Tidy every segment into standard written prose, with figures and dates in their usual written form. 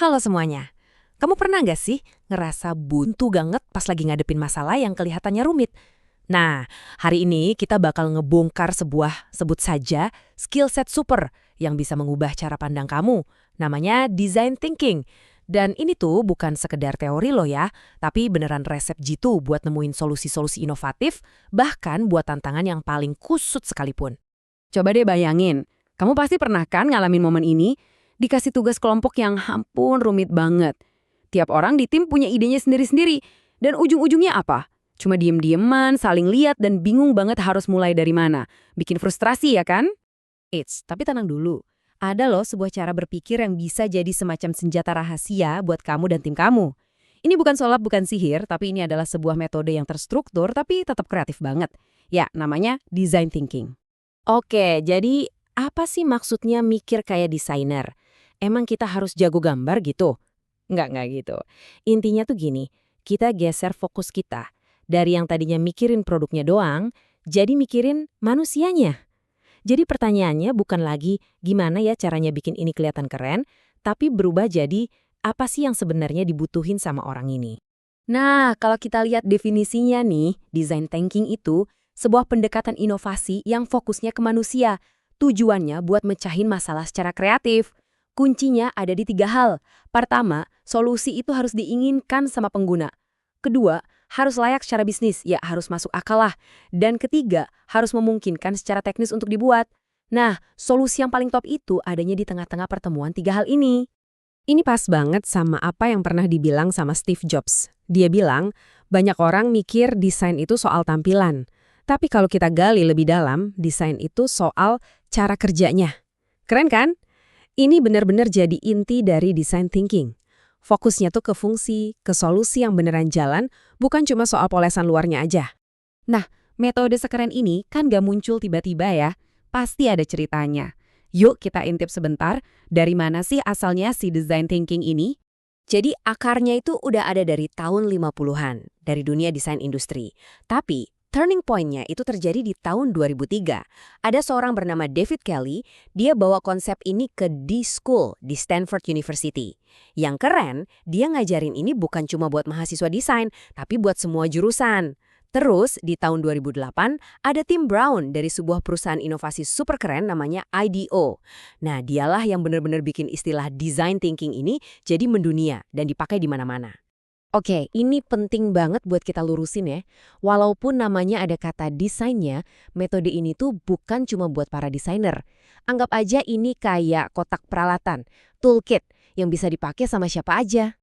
Halo semuanya. Kamu pernah nggak sih ngerasa buntu banget pas lagi ngadepin masalah yang kelihatannya rumit? Nah, hari ini kita bakal ngebongkar sebuah, sebut saja, skill set super yang bisa mengubah cara pandang kamu. Namanya design thinking. Dan ini tuh bukan sekedar teori loh ya, tapi beneran resep jitu buat nemuin solusi-solusi inovatif, bahkan buat tantangan yang paling kusut sekalipun. Coba deh bayangin, kamu pasti pernah kan ngalamin momen ini? Dikasih tugas kelompok yang ampun rumit banget. Tiap orang di tim punya idenya sendiri-sendiri. Dan ujung-ujungnya apa? Cuma diem-dieman, saling lihat, dan bingung banget harus mulai dari mana. Bikin frustrasi ya kan? Tapi tenang dulu. Ada loh sebuah cara berpikir yang bisa jadi semacam senjata rahasia buat kamu dan tim kamu. Ini bukan sulap, bukan sihir, tapi ini adalah sebuah metode yang terstruktur tapi tetap kreatif banget. Ya, namanya design thinking. Oke, jadi apa sih maksudnya mikir kayak desainer? Emang kita harus jago gambar gitu? Nggak gitu. Intinya tuh gini, kita geser fokus kita. Dari yang tadinya mikirin produknya doang, jadi mikirin manusianya. Jadi pertanyaannya bukan lagi gimana ya caranya bikin ini kelihatan keren, tapi berubah jadi apa sih yang sebenarnya dibutuhin sama orang ini. Nah, kalau kita lihat definisinya nih, design thinking itu sebuah pendekatan inovasi yang fokusnya ke manusia. Tujuannya buat mecahin masalah secara kreatif. Kuncinya ada di 3 hal. Pertama, solusi itu harus diinginkan sama pengguna. Kedua, harus layak secara bisnis, ya harus masuk akal lah. Dan ketiga, harus memungkinkan secara teknis untuk dibuat. Nah, solusi yang paling top itu adanya di tengah-tengah pertemuan 3 hal ini. Ini pas banget sama apa yang pernah dibilang sama Steve Jobs. Dia bilang, banyak orang mikir desain itu soal tampilan. Tapi kalau kita gali lebih dalam, desain itu soal cara kerjanya. Keren kan? Ini benar-benar jadi inti dari design thinking. Fokusnya tuh ke fungsi, ke solusi yang beneran jalan, bukan cuma soal polesan luarnya aja. Nah, metode sekeren ini kan gak muncul tiba-tiba ya. Pasti ada ceritanya. Yuk kita intip sebentar, dari mana sih asalnya si design thinking ini? Jadi akarnya itu udah ada dari tahun 50-an, dari dunia desain industri. Tapi turning point-nya itu terjadi di tahun 2003. Ada seorang bernama David Kelley, dia bawa konsep ini ke D-School di Stanford University. Yang keren, dia ngajarin ini bukan cuma buat mahasiswa desain, tapi buat semua jurusan. Terus, di tahun 2008, ada Tim Brown dari sebuah perusahaan inovasi super keren namanya IDEO. Nah, dialah yang benar-benar bikin istilah design thinking ini jadi mendunia dan dipakai di mana-mana. Oke, ini penting banget buat kita lurusin ya. Walaupun namanya ada kata desainnya, metode ini tuh bukan cuma buat para desainer. Anggap aja ini kayak kotak peralatan, toolkit, yang bisa dipakai sama siapa aja.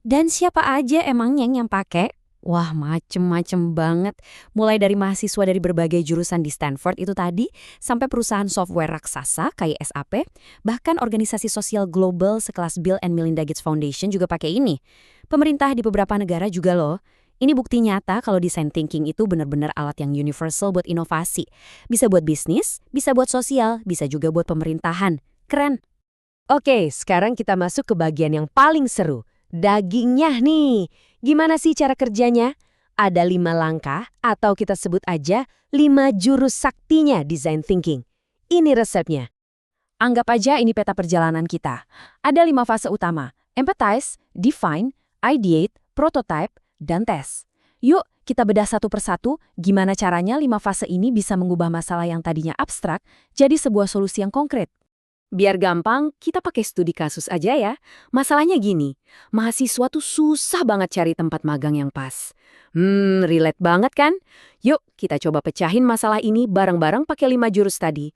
Dan siapa aja emangnya yang pakai? Wah, macem-macem banget. Mulai dari mahasiswa dari berbagai jurusan di Stanford itu tadi, sampai perusahaan software raksasa kayak SAP, bahkan organisasi sosial global sekelas Bill and Melinda Gates Foundation juga pakai ini. Pemerintah di beberapa negara juga loh. Ini bukti nyata kalau design thinking itu benar-benar alat yang universal buat inovasi. Bisa buat bisnis, bisa buat sosial, bisa juga buat pemerintahan. Keren. Oke, sekarang kita masuk ke bagian yang paling seru. Dagingnya nih. Gimana sih cara kerjanya? Ada 5 langkah atau kita sebut aja 5 jurus saktinya design thinking. Ini resepnya. Anggap aja ini peta perjalanan kita. Ada 5 fase utama. Empathize, define, ideate, prototype, dan test. Yuk, kita bedah satu persatu gimana caranya 5 fase ini bisa mengubah masalah yang tadinya abstrak jadi sebuah solusi yang konkret. Biar gampang, kita pakai studi kasus aja ya. Masalahnya gini, mahasiswa tuh susah banget cari tempat magang yang pas. Relate banget kan? Yuk, kita coba pecahin masalah ini bareng-bareng pakai 5 jurus tadi.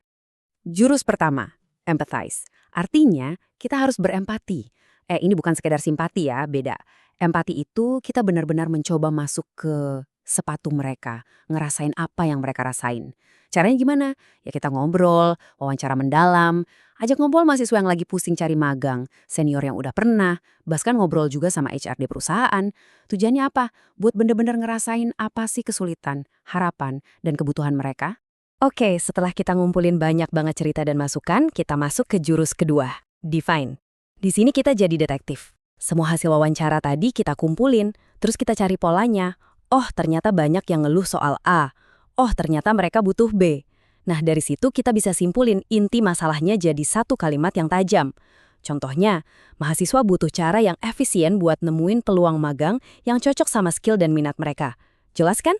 Jurus pertama, empathize. Artinya, kita harus berempati. Ini bukan sekedar simpati ya, beda. Empati itu kita benar-benar mencoba masuk ke sepatu mereka, ngerasain apa yang mereka rasain. Caranya gimana? Ya kita ngobrol, wawancara mendalam, ajak ngobrol mahasiswa yang lagi pusing cari magang, senior yang udah pernah, bahkan ngobrol juga sama HRD perusahaan. Tujuannya apa? Buat bener-bener ngerasain apa sih kesulitan, harapan, dan kebutuhan mereka. Oke, setelah kita ngumpulin banyak banget cerita dan masukan, kita masuk ke jurus kedua, define. Di sini kita jadi detektif. Semua hasil wawancara tadi kita kumpulin, terus kita cari polanya. Oh, ternyata banyak yang ngeluh soal A. Oh, ternyata mereka butuh B. Nah, dari situ kita bisa simpulin inti masalahnya jadi satu kalimat yang tajam. Contohnya, mahasiswa butuh cara yang efisien buat nemuin peluang magang yang cocok sama skill dan minat mereka. Jelas kan?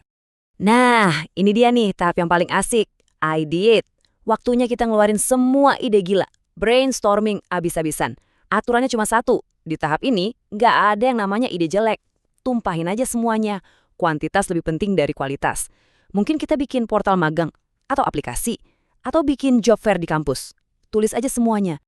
Nah, ini dia nih tahap yang paling asik. Ideate. Waktunya kita ngeluarin semua ide gila. Brainstorming abis-abisan. Aturannya cuma satu. Di tahap ini, nggak ada yang namanya ide jelek. Tumpahin aja semuanya. Kuantitas lebih penting dari kualitas. Mungkin kita bikin portal magang, atau aplikasi, atau bikin job fair di kampus. Tulis aja semuanya.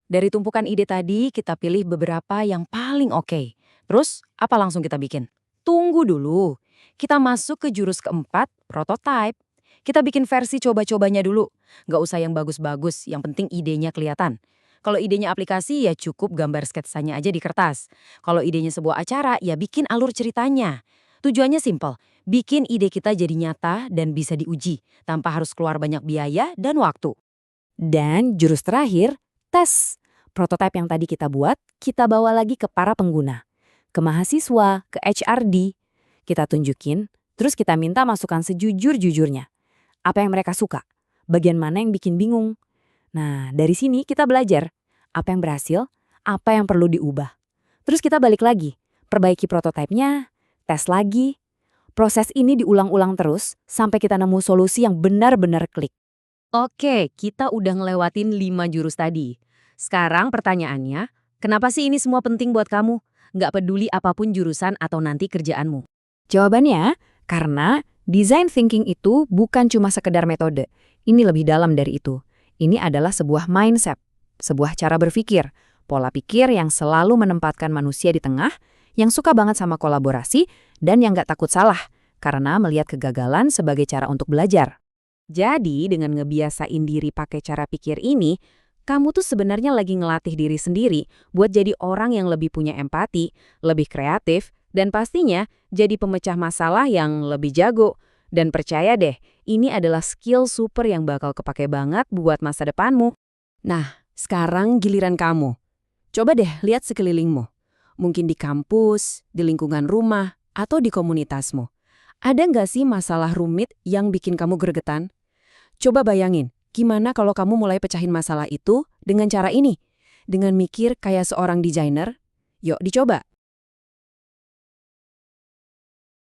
Dari tumpukan ide tadi, kita pilih beberapa yang paling oke. Terus, apa langsung kita bikin? Tunggu dulu. Kita masuk ke jurus keempat, prototype. Kita bikin versi coba-cobanya dulu. Nggak usah yang bagus-bagus, yang penting idenya kelihatan. Kalau idenya aplikasi, ya cukup gambar sketsanya aja di kertas. Kalau idenya sebuah acara, ya bikin alur ceritanya. Tujuannya simpel, bikin ide kita jadi nyata dan bisa diuji, tanpa harus keluar banyak biaya dan waktu. Dan jurus terakhir, tes. Prototipe yang tadi kita buat, kita bawa lagi ke para pengguna. Ke mahasiswa, ke HRD. Kita tunjukin, terus kita minta masukan sejujur-jujurnya. Apa yang mereka suka? Bagian mana yang bikin bingung? Nah, dari sini kita belajar. Apa yang berhasil? Apa yang perlu diubah? Terus kita balik lagi, perbaiki prototipenya, tes lagi. Proses ini diulang-ulang terus sampai kita nemu solusi yang benar-benar klik. Oke, kita udah ngelewatin 5 jurus tadi. Sekarang pertanyaannya, kenapa sih ini semua penting buat kamu? Nggak peduli apapun jurusan atau nanti kerjaanmu. Jawabannya, karena design thinking itu bukan cuma sekedar metode. Ini lebih dalam dari itu. Ini adalah sebuah mindset, sebuah cara berpikir, pola pikir yang selalu menempatkan manusia di tengah, yang suka banget sama kolaborasi, dan yang nggak takut salah, karena melihat kegagalan sebagai cara untuk belajar. Jadi, dengan ngebiasain diri pakai cara pikir ini, kamu tuh sebenarnya lagi ngelatih diri sendiri buat jadi orang yang lebih punya empati, lebih kreatif, dan pastinya jadi pemecah masalah yang lebih jago. Dan percaya deh, ini adalah skill super yang bakal kepake banget buat masa depanmu. Nah, sekarang giliran kamu. Coba deh lihat sekelilingmu. Mungkin di kampus, di lingkungan rumah, atau di komunitasmu. Ada nggak sih masalah rumit yang bikin kamu gregetan? Coba bayangin, gimana kalau kamu mulai pecahin masalah itu dengan cara ini? Dengan mikir kayak seorang desainer? Yuk dicoba.